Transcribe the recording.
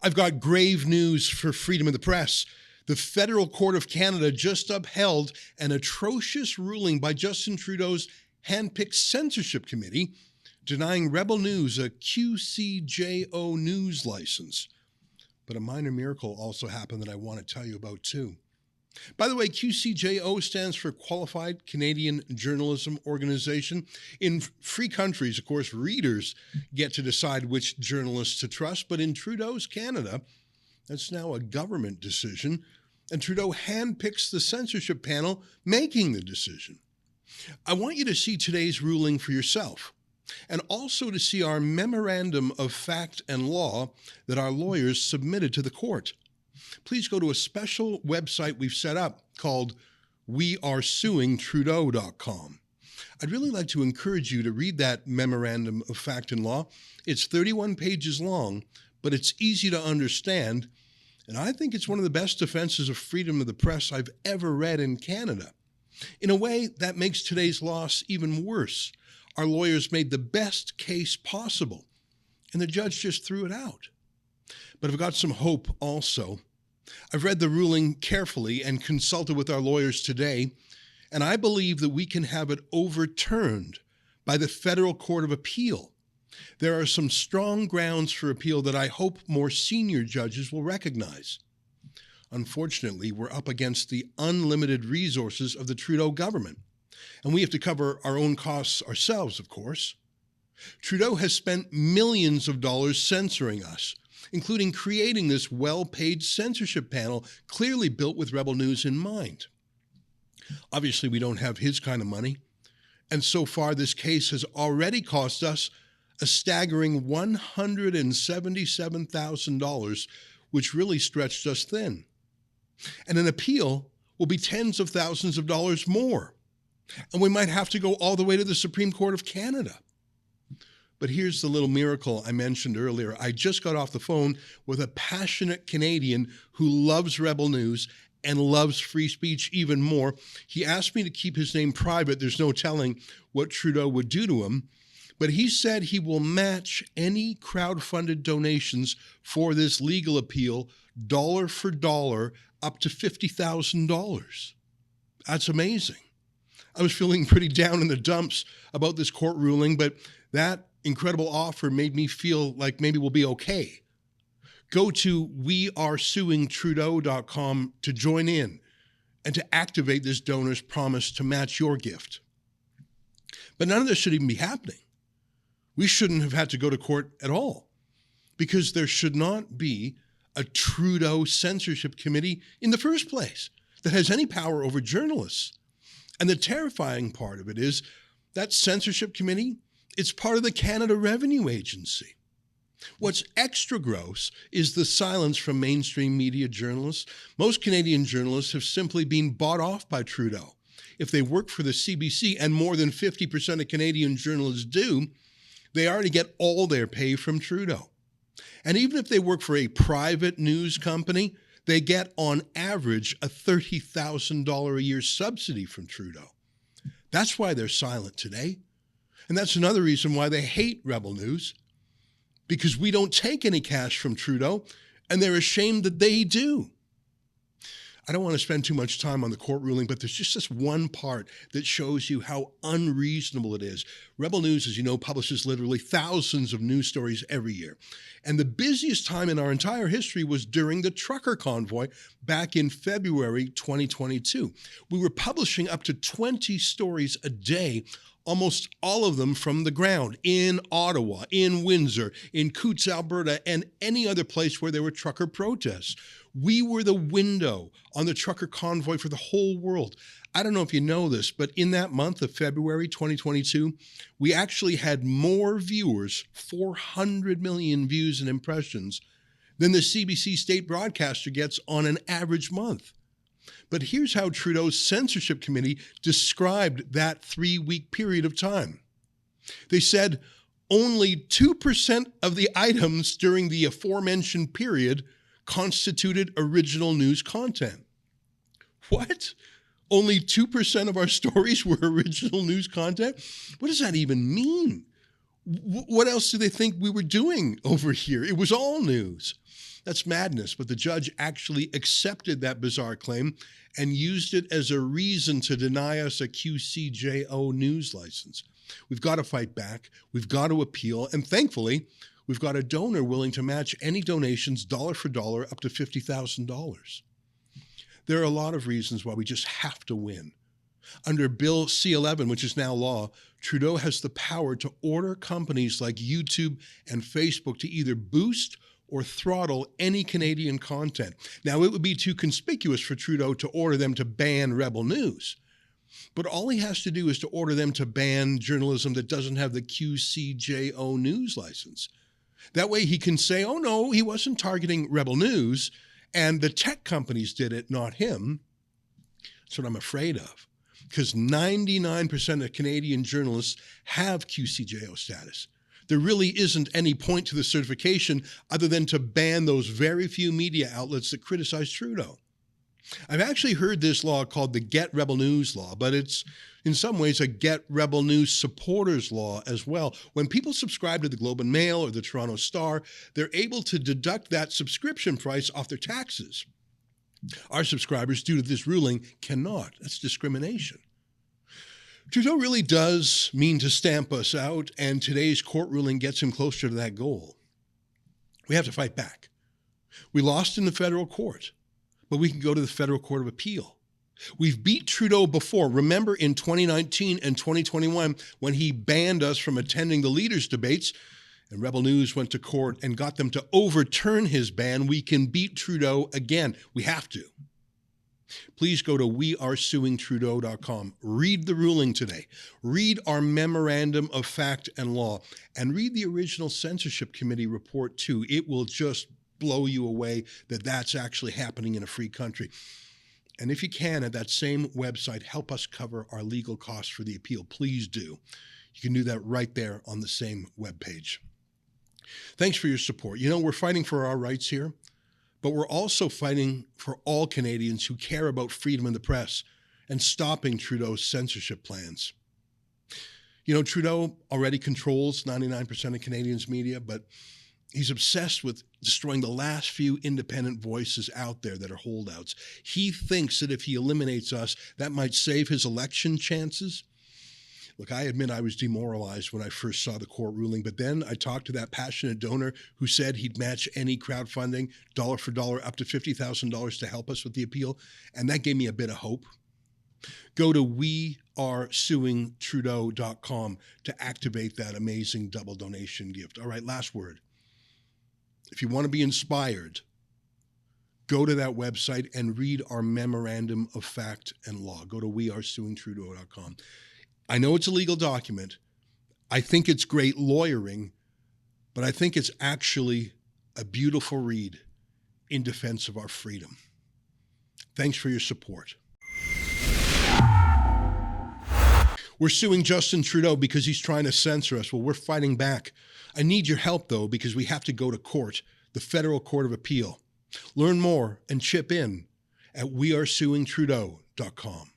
I've got grave news for freedom of the press. The Federal Court of Canada just upheld an atrocious ruling by Justin Trudeau's handpicked censorship committee, denying Rebel News a QCJO news license. But a minor miracle also happened that I want to tell you about too. By the way, QCJO stands for Qualified Canadian Journalism Organization. In free countries, of course, readers get to decide which journalists to trust, but in Trudeau's Canada, that's now a government decision, and Trudeau handpicks the censorship panel making the decision. I want you to see today's ruling for yourself, and also to see our memorandum of fact and law that our lawyers submitted to the court. Please go to a special website we've set up called wearesuingtrudeau.com. I'd really like to encourage you to read that memorandum of fact and law. It's 31 pages long, but it's easy to understand, and I think it's one of the best defenses of freedom of the press I've ever read in Canada. In a way, that makes today's loss even worse. Our lawyers made the best case possible, and the judge just threw it out. But I've got some hope also. I've read the ruling carefully and consulted with our lawyers today, and I believe that we can have it overturned by the Federal Court of Appeal. There are some strong grounds for appeal that I hope more senior judges will recognize. Unfortunately, we're up against the unlimited resources of the Trudeau government, and we have to cover our own costs ourselves, of course. Trudeau has spent millions of dollars censoring us, including creating this well-paid censorship panel clearly built with Rebel News in mind. Obviously, we don't have his kind of money, and so far this case has already cost us a staggering $177,000, which really stretched us thin. And an appeal will be tens of thousands of dollars more, and we might have to go all the way to the Supreme Court of Canada. But here's the little miracle I mentioned earlier. I just got off the phone with a passionate Canadian who loves Rebel News and loves free speech even more. He asked me to keep his name private. There's no telling what Trudeau would do to him. But he said he will match any crowd-funded donations for this legal appeal, dollar for dollar, up to $50,000. That's amazing. I was feeling pretty down in the dumps about this court ruling, but that incredible offer made me feel like maybe we'll be okay. Go to wearesuingtrudeau.com to join in and to activate this donor's promise to match your gift. But none of this should even be happening. We shouldn't have had to go to court at all, because there should not be a Trudeau censorship committee in the first place that has any power over journalists. And the terrifying part of it is that censorship committee, it's part of the Canada Revenue Agency. What's extra gross is the silence from mainstream media journalists. Most Canadian journalists have simply been bought off by Trudeau. If they work for the CBC, and more than 50% of Canadian journalists do, they already get all their pay from Trudeau. And even if they work for a private news company, they get on average a $30,000 a year subsidy from Trudeau. That's why they're silent today. And that's another reason why they hate Rebel News, because we don't take any cash from Trudeau, and they're ashamed that they do. I don't want to spend too much time on the court ruling, but there's just this one part that shows you how unreasonable it is. Rebel News, as you know, publishes literally thousands of news stories every year. And the busiest time in our entire history was during the trucker convoy back in February 2022. We were publishing up to 20 stories a day, almost all of them from the ground, in Ottawa, in Windsor, in Coutts, Alberta, and any other place where there were trucker protests. We were the window on the trucker convoy for the whole world. I don't know if you know this, but in that month of February 2022, we actually had more viewers, 400 million views and impressions, than the CBC state broadcaster gets on an average month. But here's how Trudeau's censorship committee described that 3-week period of time. They said only 2% of the items during the aforementioned period constituted original news content. What? Only 2% of our stories were original news content? What does that even mean? What else do they think we were doing over here? It was all news. That's madness, but the judge actually accepted that bizarre claim and used it as a reason to deny us a QCJO news license. We've got to fight back. We've got to appeal. And thankfully, we've got a donor willing to match any donations dollar for dollar up to $50,000. There are a lot of reasons why we just have to win. Under Bill C-11, which is now law, Trudeau has the power to order companies like YouTube and Facebook to either boost or throttle any Canadian content. Now, it would be too conspicuous for Trudeau to order them to ban Rebel News, but all he has to do is to order them to ban journalism that doesn't have the QCJO news license. That way he can say, oh no, he wasn't targeting Rebel News, and the tech companies did it, not him. That's what I'm afraid of, because 99% of Canadian journalists have QCJO status. There really isn't any point to the certification other than to ban those very few media outlets that criticize Trudeau. I've actually heard this law called the Get Rebel News law, but it's in some ways a Get Rebel News supporters law as well. When people subscribe to the Globe and Mail or the Toronto Star, they're able to deduct that subscription price off their taxes. Our subscribers, due to this ruling, cannot. That's discrimination. Trudeau really does mean to stamp us out, and today's court ruling gets him closer to that goal. We have to fight back. We lost in the federal court, but we can go to the Federal Court of Appeal. We've beat Trudeau before. Remember in 2019 and 2021 when he banned us from attending the leaders' debates and Rebel News went to court and got them to overturn his ban. We can beat Trudeau again. We have to. Please go to wearesuingtrudeau.com. Read the ruling today. Read our memorandum of fact and law, and read the original censorship committee report too. It will just blow you away that that's actually happening in a free country. And if you can, at that same website, help us cover our legal costs for the appeal. Please do. You can do that right there on the same webpage. Thanks for your support. You know, we're fighting for our rights here, but we're also fighting for all Canadians who care about freedom of the press and stopping Trudeau's censorship plans. You know, Trudeau already controls 99% of Canadians' media, but he's obsessed with destroying the last few independent voices out there that are holdouts. He thinks that if he eliminates us, that might save his election chances. Look, I admit I was demoralized when I first saw the court ruling, but then I talked to that passionate donor who said he'd match any crowdfunding, dollar for dollar, up to $50,000 to help us with the appeal, and that gave me a bit of hope. Go to wearesuingtrudeau.com to activate that amazing double donation gift. All right, last word. If you want to be inspired, go to that website and read our memorandum of fact and law. Go to wearesuingtrudeau.com. I know it's a legal document. I think it's great lawyering, but I think it's actually a beautiful read in defense of our freedom. Thanks for your support. We're suing Justin Trudeau because he's trying to censor us. Well, we're fighting back. I need your help, though, because we have to go to court, the Federal Court of Appeal. Learn more and chip in at wearesuingtrudeau.com.